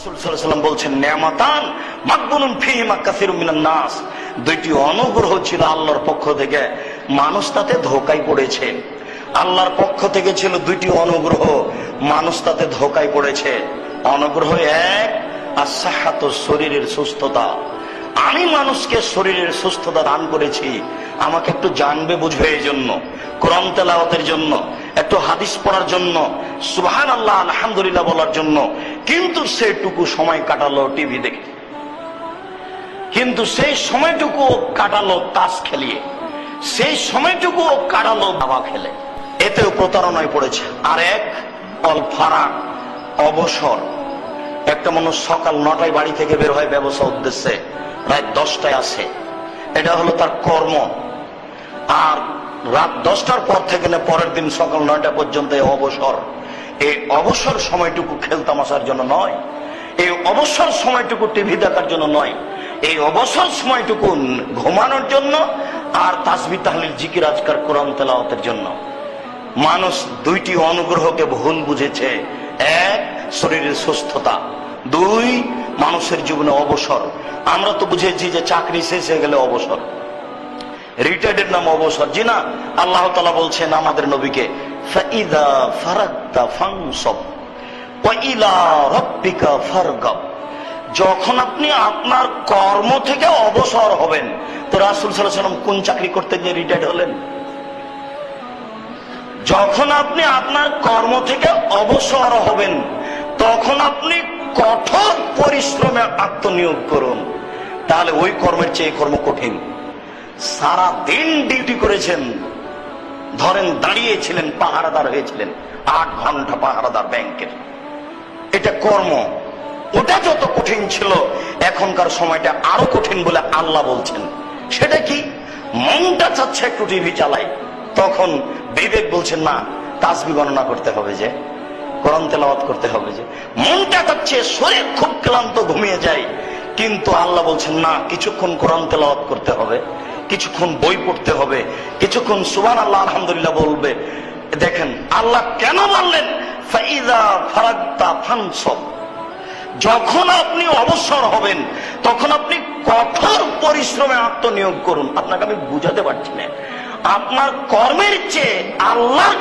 রাসূল সাল্লাল্লাহু আলাইহি ওয়াসাল্লাম বলছেন, নিয়ামাতান মাকবুনুন ফীহিমা কাসীরুম মিনান নাস, দুইটি অনুগ্রহ ছিল আল্লাহর পক্ষ থেকে, মানুষ তাতে ধোঁকায় পড়েছে। আল্লাহর পক্ষ থেকে ছিল দুইটি অনুগ্রহ, মানুষ তাতে ধোঁকায় পড়েছে। অনুগ্রহ এক, as-sihhatu, শরীরের সুস্থতা। আমি মানুষকে শরীরের সুস্থতা দান করেছি, আমাকে একটু জানবে বুঝবে এই জন্য, কোরআন তেলাওয়াতের জন্য, একটু হাদিস পড়ার জন্য, সুবহানাল্লাহ আলহামদুলিল্লাহ বলার জন্য। কিন্তু সেটুকু সময় কাটালো টিভি দেখে, কিন্তু সেই সময়টুকু কাটালো তাস খেলিয়ে, সেই সময়টুকু কাটালো দাবা খেলে, এতেও প্রতারণায় পড়েছে। আর এক অল ফারাক, অবসর। একটা মানুষ সকাল 9টায় বাড়ি থেকে বের হয় ব্যবসা উদ্দেশ্যে, রাত 10টায় আসে, এটা হলো তার কর্ম। আর রাত 10টার পর থেকে পরের দিন সকাল 9টা পর্যন্ত অবসর। এই অবসর সময়টুকু খেলতামাশার জন্য নয়, এই অবসর সময়টুকু টিভি দেখার জন্য নয়, এই অবসর সময়টুকু ঘুমানোর জন্য আর তাসবিহ তাহলিল জিকির আজকার কোরআন তেলাওয়াতের জন্য। মানুষ দুইটি অনুগ্রহকে ভুল বুঝেছে। এক, শরীরের সুস্থতা। দুই, মানুষের জীবনে অবসর। আমরা তো বুঝেছি যে চাকরি শেষ হয়ে গেলে অবসর, রিটায়ার্ডের নাম অবসর। জি না, আল্লাহ তাআলা বলছেন আমাদের নবীকে, ফাইদা ফারাগতা ফানসব ওয়া ইলা রাব্বিকা ফারগাব, যখন আপনি আপনার কর্ম থেকে অবসর হবেন। তো রাসূল সাল্লাল্লাহু আলাইহি ওয়াসাল্লাম কোন চাকরি করতে গিয়ে রিটায়ার্ড হলেন? যখন আপনি আপনার কর্ম থেকে অবসর হবেন, তখন আপনি কঠোর পরিশ্রমে আত্মনিয়োগ করুন। তাহলে ওই কর্মের চেয়ে কর্ম কঠিন। সারা দিন ডিউটি করেছেন, ধরেন দাঁড়িয়েছিলেন, পাহারাদার হয়েছিলেন, 8 ঘন্টা পাহারাদার ব্যাংকের, এটা কর্ম। ওটা যত কঠিন ছিল, এখনকার সময়টা আরো কঠিন বলে আল্লাহ বলছেন। সেটা কি? মনটা চাচ্ছে একটু টিভি চালাই, তখন বিবেক বলছেন না, তাসবিহ গণনা করতে হবে, যে কোরআন তেলাওয়াত করতে হবে, যে মনটা চাচ্ছে, শরীর খুব ক্লান্ত, ঘুমিয়ে যায়, কিন্তু আল্লাহ বলছেন না, কিছুক্ষণ কোরআন তেলাওয়াত করতে হবে, কিছুক্ষণ বই পড়তে হবে, কিছুক্ষণ সুবহানাল্লাহ আলহামদুলিল্লাহ বলবে। দেখেন আল্লাহ কেন বললেন ফাইযা ফারাগতা ফানসব, যখন আপনি অবসর হবেন তখন আপনি কঠোর পরিশ্রমে আত্মনিয়োগ করুন। আপনাকে আমি বুঝাতে পারছি না, আপনার কর্মের চেয়ে আল্লাহ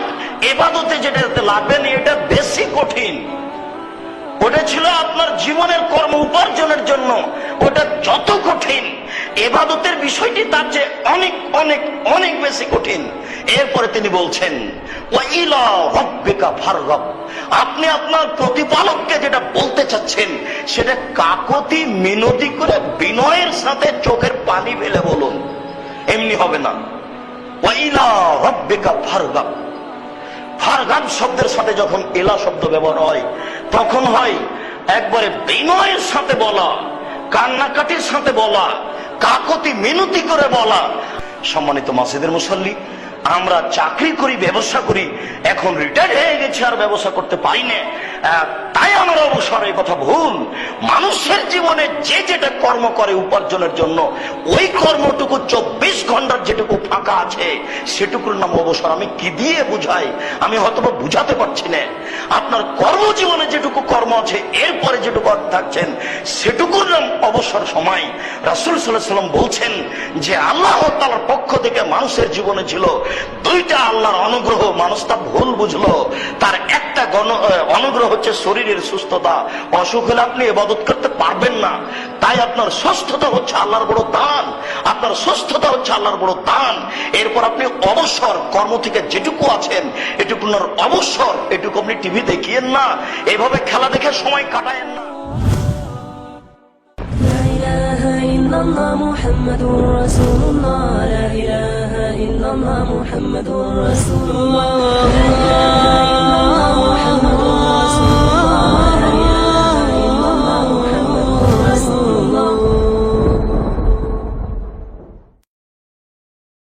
ইবাদতে যেটা লাগবেন এটা বেশি কঠিন। ওটা ছিল আপনার জীবনের কর্ম উপার্জনের জন্য, ওটা যত কঠিন, ইবাদতের বিষয়টি তার চেয়ে অনেক অনেক অনেক বেশি কঠিন। এরপরে তিনি বলছেন ওয়া ইলা রাব্বিকা ফারগাব, আপনি আপনার প্রতিপালককে যেটা বলতে চাচ্ছেন সেটা কাকতি মিনতি করে বিনয়ের সাথে চোখের পানি ফেলে বলুন, এমনি হবে না। ওয়া ইলা রাব্বিকা ফারগাব, ফারগাব শব্দের সাথে যখন ইলা শব্দ ব্যবহার হয়, তখন হয় একবারে বিনয়ের সাথে বলা, কান্নাকাটির সাথে বলা, কাকতি মিনতি করে বলা। সম্মানিত মসজিদের মুসল্লি, আমরা চাকরি করি, ব্যবসা করি, এখন রিটায়ার্ড হয়ে গেছি, আর ব্যবসা করতে পারি না, তাই আমার অবসর। এই কথা ভুল। মানুষের জীবনে যে যেটা কর্ম করে উপার্জনের জন্য, ওই কর্মটুকু 24 ঘন্টার যেটুকু ফাঁকা আছে সেটুকুর নাম অবসর। আমি কি দিয়ে বুঝাই, আমি হয়তো বুঝাতে পারছি না। আপনার কর্মজীবনে যেটুকু কর্ম আছে, এরপরে যেটুকু থাকছেন, সেটুকুর নাম অবসর সময়। রাসূল সাল্লাল্লাহু আলাইহি ওয়াসাল্লাম বলছেন যে আল্লাহ তাআলার পক্ষ থেকে মানুষের জীবনে ছিল দুইটা আল্লাহর অনুগ্রহ, মানুষ তা ভুল বুঝলো। তার একটা অনুগ্রহ হচ্ছে শরীরের সুস্থতা। অসুখ হলে আপনি ইবাদত করতে পারবেন না, তাই আপনার সুস্থতা হচ্ছে আল্লাহর বড় দান, আপনার সুস্থতা হচ্ছে আল্লাহর বড় দান। এরপর আপনি অবসর, কর্ম থেকে যেটুকু আছেন এটুকু অবসর, এটুকু আপনি টিভি দেখিয়েন না, এভাবে খেলা দেখে সময় কাটায়েন না। মুহাম্মাদুর রাসূলুল্লাহ, লা ইলাহা ইল্লাল্লাহ মুহাম্মাদুর রাসূলুল্লাহ।